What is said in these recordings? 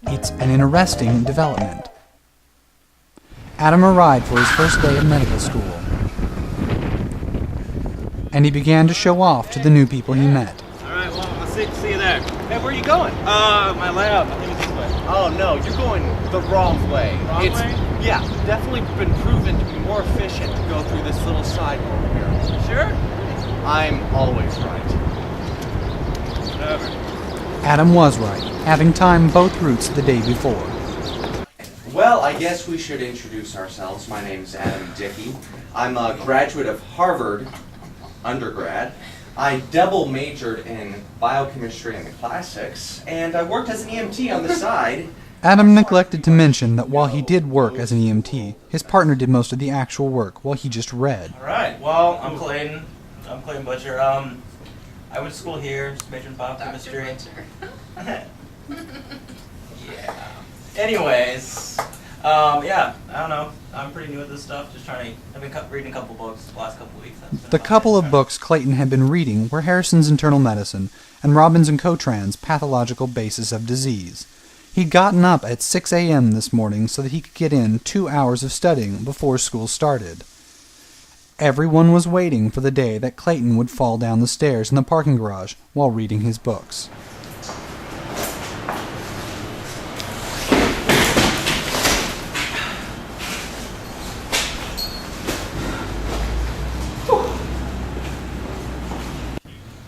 It's an interesting development. Adam arrived for his first day of medical school, and he began to show off to the new people he met. All right, well, I'll see you there. Hey, where are you going? My lab. I think it's this way. Oh, no, you're going the wrong way. Wrong way? Yeah, definitely been proven to be more efficient to go through this little side door here. Sure? I'm always right. Whatever. Adam was right, having timed both routes the day before. Well, I guess we should introduce ourselves. My name is Adam Dickey. I'm a graduate of Harvard undergrad. I double majored in biochemistry and the classics, and I worked as an EMT on the side. Adam neglected to mention that while he did work as an EMT, his partner did most of the actual work while he just read. All right. Well, I'm Clayton. I'm Clayton Butcher. I went to school here, just majored in biochemistry. Yeah. Anyways, yeah, I don't know. I'm pretty new at this stuff. Just trying to. I've been reading a couple books the last couple weeks. The couple of books Clayton had been reading were Harrison's Internal Medicine and Robbins and Cotran's Pathological Basis of Disease. He'd gotten up at 6 a.m. this morning so that he could get in 2 hours of studying before school started. Everyone was waiting for the day that Clayton would fall down the stairs in the parking garage while reading his books.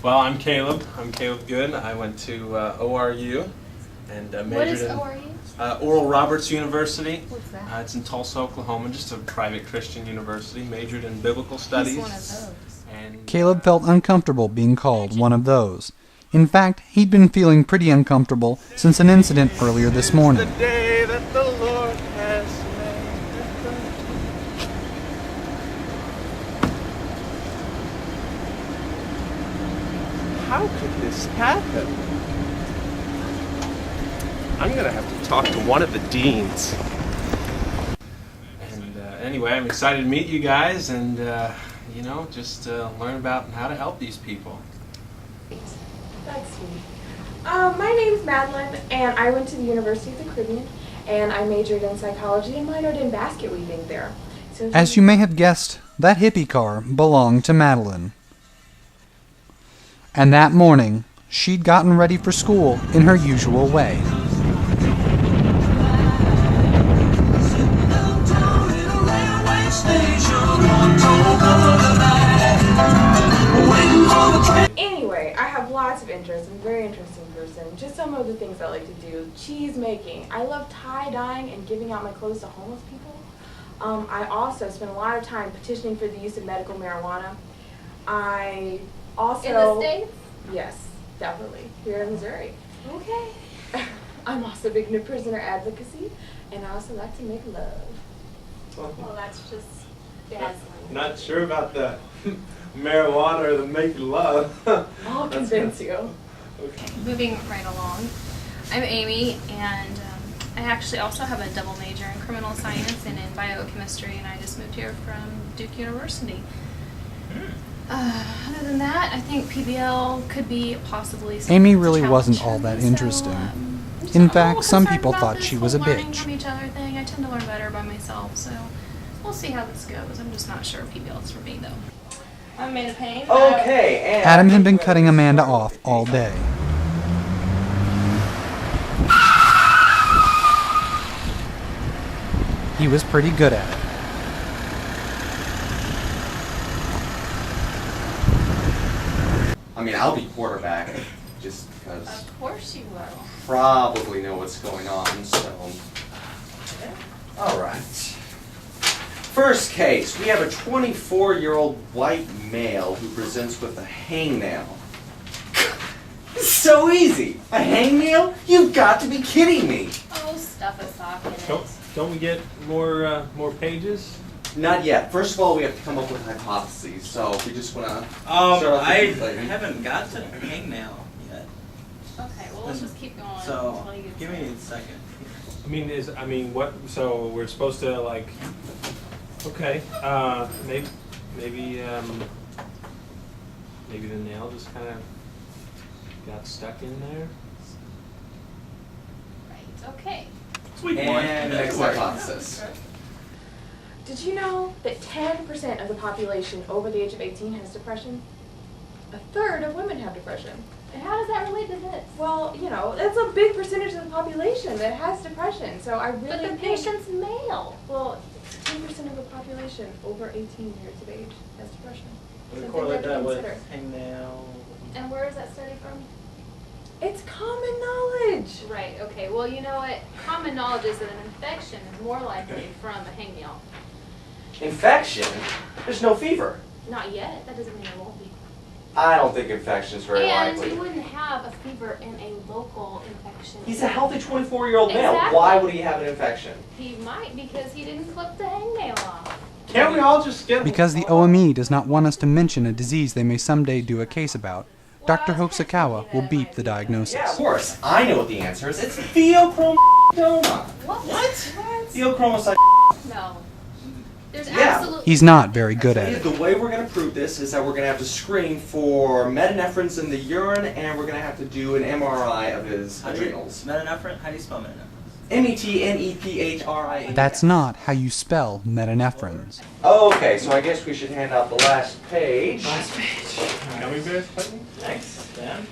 Well, I'm Caleb. I'm Caleb Good. I went to ORU and majored in Oral Roberts University. What's that? It's in Tulsa, Oklahoma, just a private Christian university. Majored in biblical studies. He's one of those. And Caleb felt uncomfortable being called one of those. In fact, he'd been feeling pretty uncomfortable since an incident earlier this morning. The day that the Lord has made. How could this happen? I'm gonna have to talk to one of the deans. And anyway, I'm excited to meet you guys and, just learn about how to help these people. That's sweet. My name's Madeline, and I went to the University of the Caribbean, and I majored in psychology and minored in basket weaving there. So As you may have guessed, that hippie car belonged to Madeline. And that morning, she'd gotten ready for school in her usual way. Anyway, I have lots of interests. I'm a very interesting person. Just some of the things I like to do. Cheese making. I love tie-dyeing and giving out my clothes to homeless people. I also spend a lot of time petitioning for the use of medical marijuana. I also... In the States? Yes, definitely. Here in Missouri. Okay. I'm also big into prisoner advocacy, and I also like to make love. Well, that's just dazzling. Not sure about the marijuana or the making love. I'll convince you. Moving right along, I'm Amy, and I actually also have a double major in criminal science and in biochemistry, and I just moved here from Duke University. Other than that, I think PBL could be possibly something Amy that's a really challenge wasn't to all me, that so, interesting. I'm just In a little fact, some concerned people about thought this she whole was a learning bitch. from each other thing. I tend to learn better by myself, so we'll see how this goes. I'm just not sure if PBL is for me, though. I'm Amanda Payne. Okay, and Adam had been cutting Amanda off all day. He was pretty good at it. I mean, I'll be quarterback just because Of course you will. probably know what's going on, so. All right. First case, we have a 24-year-old white male who presents with a hangnail. It's so easy. A hangnail? You've got to be kidding me. Oh, stuff a sock in it. Don't we get more pages? Not yet. First of all, we have to come up with hypotheses. So if we just want to I haven't got to hangnail yet. Okay, well, let's just keep going So until you get give to me it. a second. What? So we're supposed to okay, maybe the nail just kind of got stuck in there. Right, Okay. Sweet boy. And next hypothesis. Did you know that 10% of the population over the age of 18 has depression? A third of women have depression. And how does that relate to this? Well, you know, that's a big percentage of the population that has depression. So I really But the think, patient's male. well, 10% of the population over 18 years of age has depression. We Something correlate to that with consider. hangnail. And where is that study from? It's common knowledge. Right, okay. Well, you know what? Common knowledge is that an infection is more likely from a hangnail. Infection? There's no fever. Not yet. That doesn't mean it won't be. I don't think infection is very And likely. you wouldn't have a fever in a local infection. He's a healthy 24-year-old male. Exactly. Why would he have an infection? He might because he didn't clip the hangnail off. Can't we all just get Because the OME does not want us to mention a disease they may someday do a case about, Dr. Hokusakawa will beep the diagnosis. Yeah, of course. I know what the answer is. It's pheochromocytoma. What? Pheochromocytoma. No. There's Yeah. absolutely... He's not very good at it. The way we're going to prove this is that we're going to have to screen for metanephrines in the urine, and we're going to have to do an MRI of his adrenals. Metanephrine? How do you spell metanephrine? METNEPHRINE. That's not how you spell metanephrines. Okay, so I guess we should hand out the last page. gummy bears, Clayton? Thanks, Dan.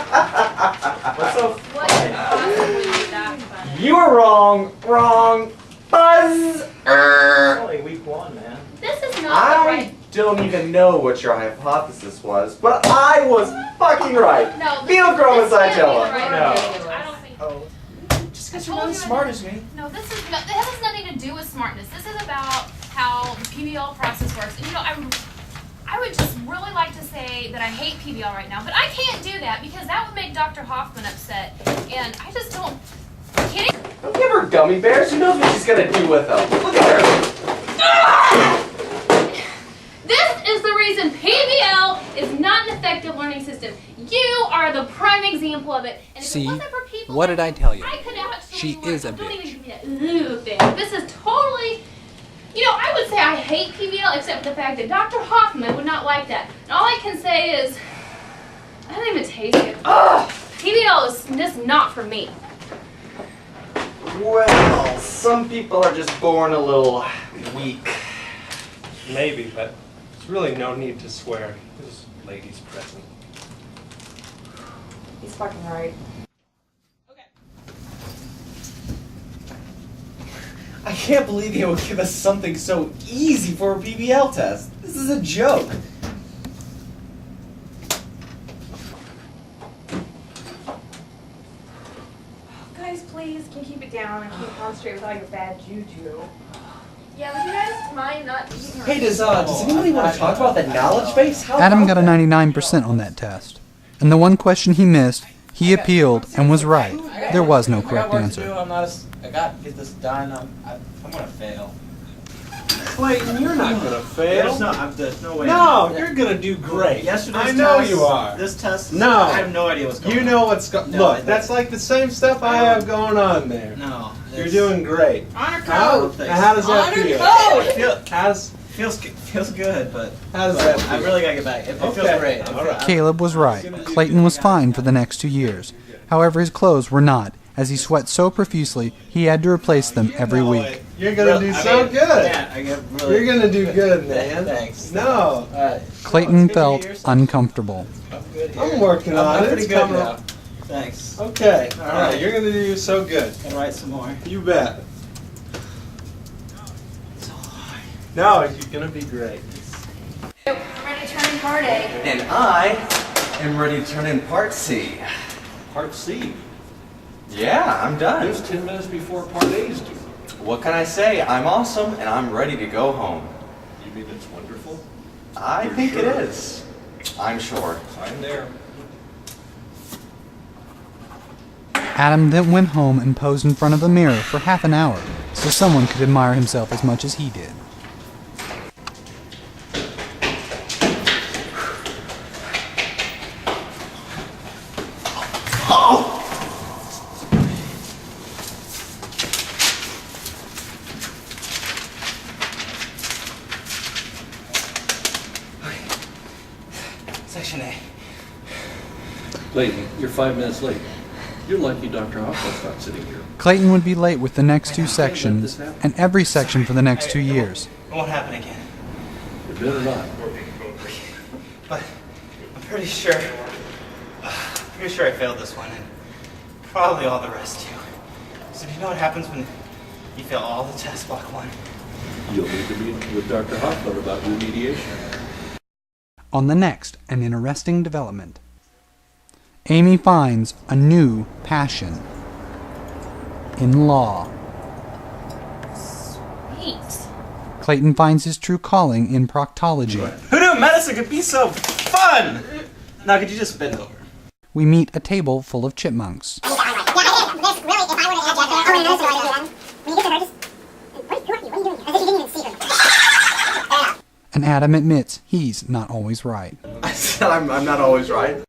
What's so What could possibly be that funny? You were wrong. Wrong. Buzz. Only week 1, man. This is not the I right... don't even know what your hypothesis was, but I was fucking right. No, Pheochromocytoma. No. I don't think... Oh. Just because you're told really you smart as me. No, this has nothing to do with smartness. This is about how the PBL process works. And you know, I would just really like to say that I hate PBL right now, but I can't do that because that would make Dr. Hoffman upset. And I just don't... Kidding? Don't give her gummy bears. Who knows what she's gonna do with them? Look at her. This is the reason PBL is not an effective learning system. You are the prime example of it. And if See? it wasn't for people, What did I tell you? I could actually She learn. is a Don't even bitch. give me that ooh thing. This is totally. You know, I would say I hate PBL except for the fact that Dr. Hoffman would not like that. And all I can say is, I don't even taste it. Ugh! PBL is just not for me. Well, some people are just born a little weak. Maybe, but there's really no need to swear. There's ladies present. He's fucking right. I can't believe they would give us something so easy for a PBL test. This is a joke. Guys, please, can you keep it down and keep concentrate with all your bad juju? Yeah, would you guys mind not eating her? Hey, does anybody want to talk about that knowledge base? How Adam got about a that? 99% on that test. And the one question he missed, he appealed and was right. There was no correct answer. I'm not I got this done. I'm gonna fail. Clayton, you're not gonna fail. There's no way. No, you're gonna do great. Yesterday's I know test, you are. This test, No. I have no idea what's going You on. know what's going. No, Look, I that's like the same stuff I have going on there. No. You're doing great. Honor How, code. Thanks. how does that Honor feel? code. Feels good, but How does that feel? I really gotta get back. It feels Okay, great. all right. Caleb was right. Clayton was fine for the next 2 years. However, his clothes were not, as he sweat so profusely he had to replace them every week. You're gonna do so good. Yeah, I get really. You're gonna do good, man. Thanks. No, Alright. Clayton felt uncomfortable. I'm good here. I'm working on I'm it. pretty It's good coming now. up. Thanks. Okay, all Alright. right. You're gonna do so good. Can write some more. You bet. No, you're gonna be great. Ready to turn in part A. And I am ready to turn in Part C. Part C. Yeah, I'm done. There's 10 minutes before Part A is due. What can I say? I'm awesome, and I'm ready to go home. You mean it's wonderful? I You're think it sure? is. I'm sure. I'm there. Adam then went home and posed in front of a mirror for half an hour so someone could admire himself as much as he did. Section A. Lady, you're 5 minutes late. You're lucky Dr. Hoffman's not sitting here. Clayton would be late with the next 2 sections, and every section for the next 2 years. It won't happen again. It better not. But I'm pretty sure I failed this one, and probably all the rest too. So do you know what happens when you fail all the tests block 1? You'll need to meet with Dr. Hoffman about remediation. On the next, an interesting development. Amy finds a new passion in law. Sweet. Clayton finds his true calling in proctology. Who knew medicine could be so fun? Now could you just bend over? We meet a table full of chipmunks. And Adam admits he's not always right. I said I'm not always right.